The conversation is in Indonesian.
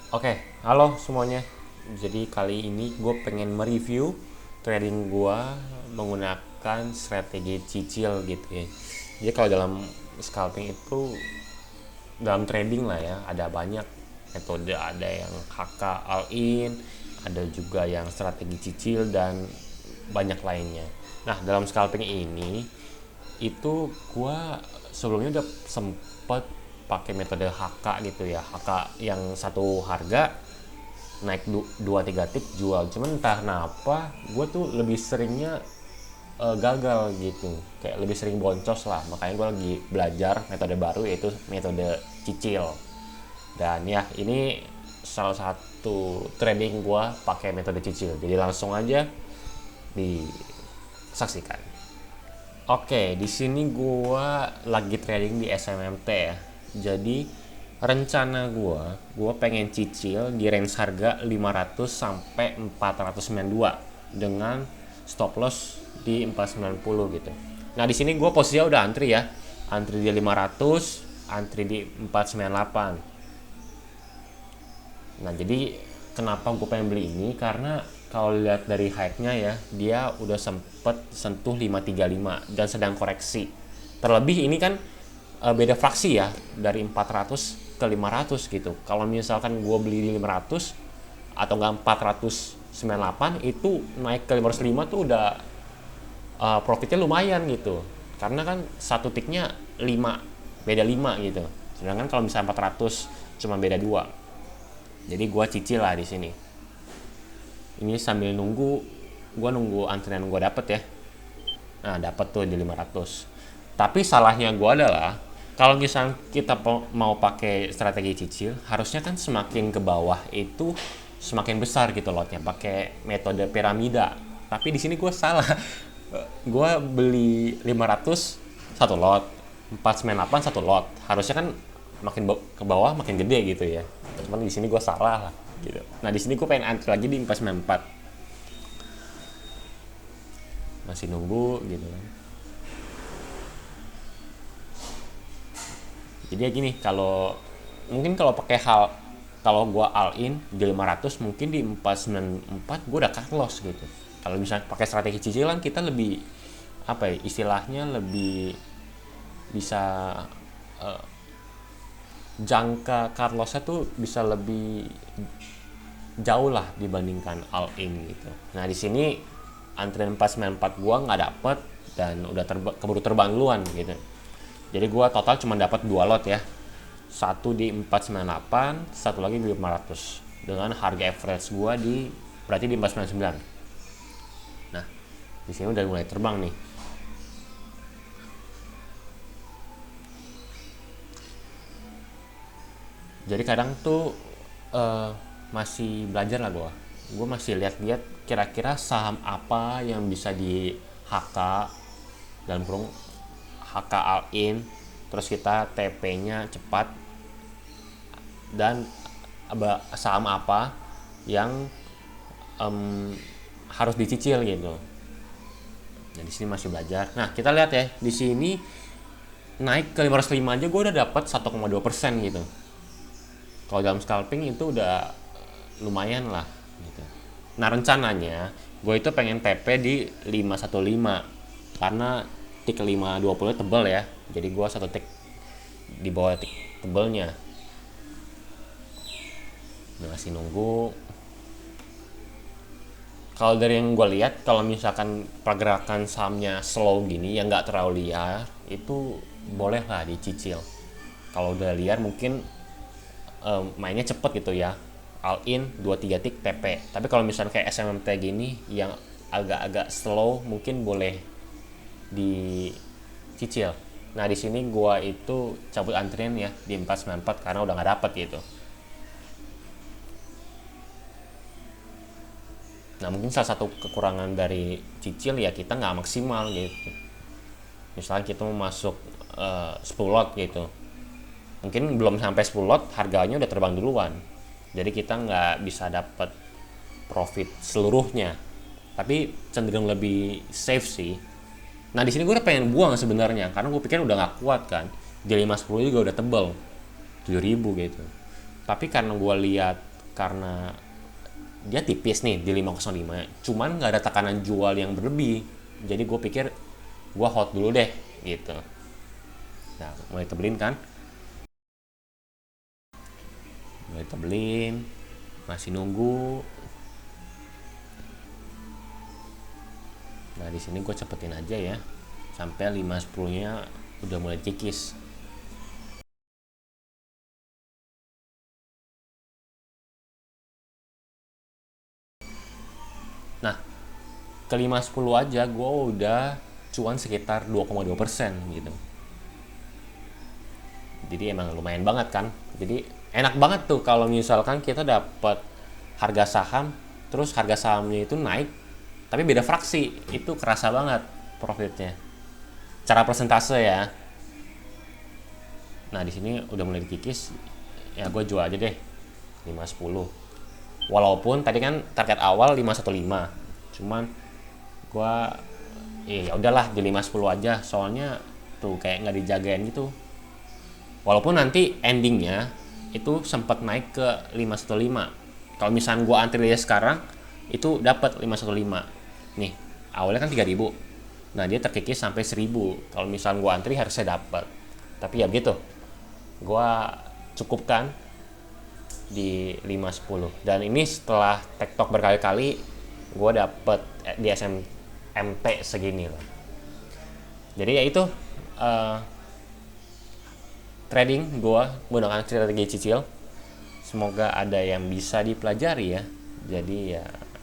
Oke, halo semuanya. Jadi kali ini gue pengen mereview trading gue menggunakan strategi cicil gitu ya. Jadi kalau dalam scalping itu, dalam trading lah ya, ada banyak metode. Ada yang HK all in, ada juga yang strategi cicil, dan banyak lainnya. Nah, dalam scalping ini itu gua sebelumnya udah sempet pakai metode HK gitu ya, HK yang satu harga naik 2-3 tick jual. Cuman entah kenapa gue tuh lebih seringnya gagal gitu, kayak lebih sering boncos lah. Makanya gue lagi belajar metode baru, yaitu metode cicil. Dan ya, ini salah satu trading gue pakai metode cicil, jadi langsung aja disaksikan. Oke, di sini gua lagi trading di SMMT ya. Jadi rencana gua pengen cicil di range harga 500 sampai 492 dengan stop loss di 490 gitu. Nah, di sini gua posisinya udah antri ya. Antri di 500, antri di 498. Nah, jadi kenapa gue pengen beli ini? Karena kalau lihat dari hype-nya ya, dia udah sempet sentuh 535 dan sedang koreksi. Terlebih ini kan beda fraksi ya, dari 400 ke 500 gitu. Kalau misalkan gue beli di 500 atau enggak 498, itu naik ke 505 tuh udah profitnya lumayan gitu. Karena kan satu ticknya 5, beda 5 gitu. Sedangkan kalau misalnya 400 cuma beda 2. Jadi gua cicil lah di sini. Ini sambil nunggu, gua nunggu antrian gua dapet ya. Nah, dapet tuh di 500. Tapi salahnya gua adalah kalau misalnya kita mau pakai strategi cicil, harusnya kan semakin ke bawah itu semakin besar gitu lotnya, pakai metode piramida. Tapi di sini gua salah. Gua beli 500 satu lot, 498 satu lot. Harusnya kan makin ke bawah makin gede gitu ya. Cuman di sini gue salah lah gitu. Nah, di sini gue pengen antri lagi di 494. Masih nunggu gitu kan. Jadi ya gini, kalau mungkin kalau pakai hal, kalau gue all in di 500, mungkin di 494 gue udah cut loss gitu. Kalau misalnya pakai strategi cicilan, kita lebih apa ya, istilahnya lebih bisa uh, jangka cut lossnya tuh bisa lebih jauh lah dibandingkan all in gitu. Nah, di sini antrian 494 gua nggak dapet dan udah keburu terbang duluan gitu. Jadi gua total cuma dapat 2 lot ya. Satu di 498, satu lagi di 500. Dengan harga average gua di berarti di 499. Nah, di sini udah mulai terbang nih. Jadi kadang tuh uh, masih belajar lah gue masih lihat-lihat kira-kira saham apa yang bisa di HK, dalam kurung HK all in, terus kita TP-nya cepat, dan saham apa yang um, harus dicicil gitu. Nah, di sini masih belajar. Nah, kita lihat ya, di sini naik ke 505 aja gue udah dapat 1,2% gitu. Kalau dalam scalping itu udah lumayan lah gitu. Nah, rencananya gue itu pengen TP di 515 karena tick 520 tebel ya. Jadi gue satu tick di bawah tick tebelnya. Nah, masih nunggu. Kalau dari yang gue lihat, kalau misalkan pergerakan sahamnya slow gini yang nggak terlalu liar, itu boleh lah dicicil. Kalau udah liar mungkin mainnya cepet gitu ya, all in 2-3 tick TP. Tapi kalau misalnya kayak SMMT gini yang agak-agak slow, mungkin boleh dicicil. Nah, di sini gua itu cabut antrian ya di 494 karena udah nggak dapet gitu. Nah, mungkin salah satu kekurangan dari cicil ya kita nggak maksimal gitu. Misalnya kita mau masuk 10 lot gitu, mungkin belum sampai 10 lot harganya udah terbang duluan, jadi kita nggak bisa dapat profit seluruhnya, tapi cenderung lebih safe sih. Nah, di sini gue udah pengen buang sebenarnya karena gue pikir udah nggak kuat kan, di 510 juga udah tebel 7.000 gitu. Tapi karena gue lihat karena dia tipis nih di 505, cuman nggak ada tekanan jual yang berlebih, jadi gue pikir gue hold dulu deh gitu. Nah, mulai tebelin kan, mulai tebelin, masih nunggu. Nah, di sini gue cepetin aja ya sampai 510 nya udah mulai kikis. Nah, ke 510 aja gue udah cuan sekitar 2,2% gitu. Jadi emang lumayan banget kan. Jadi enak banget tuh kalau misalkan kita dapat harga saham, terus harga sahamnya itu naik tapi beda fraksi, itu kerasa banget profitnya. Cara persentase ya. Nah, di sini udah mulai dikikis, ya gue jual aja deh 510. Walaupun tadi kan target awal 515. Cuman gue ya udahlah di 510 aja, soalnya tuh kayak nggak dijagain gitu. Walaupun nanti endingnya itu sempat naik ke 515. Kalau misalnya gue antri dia sekarang itu dapat 515. Nih, awalnya kan 3.000. Nah, dia terkikis sampai 1.000. Kalau misalnya gue antri harusnya dapat. Tapi ya begitu. Gue cukupkan di 510. Dan ini setelah tektok berkali-kali gue dapet di SMT segini lah. Jadi ya itu trading gue menggunakan strategi cicil. Semoga ada yang bisa dipelajari ya. Jadi ya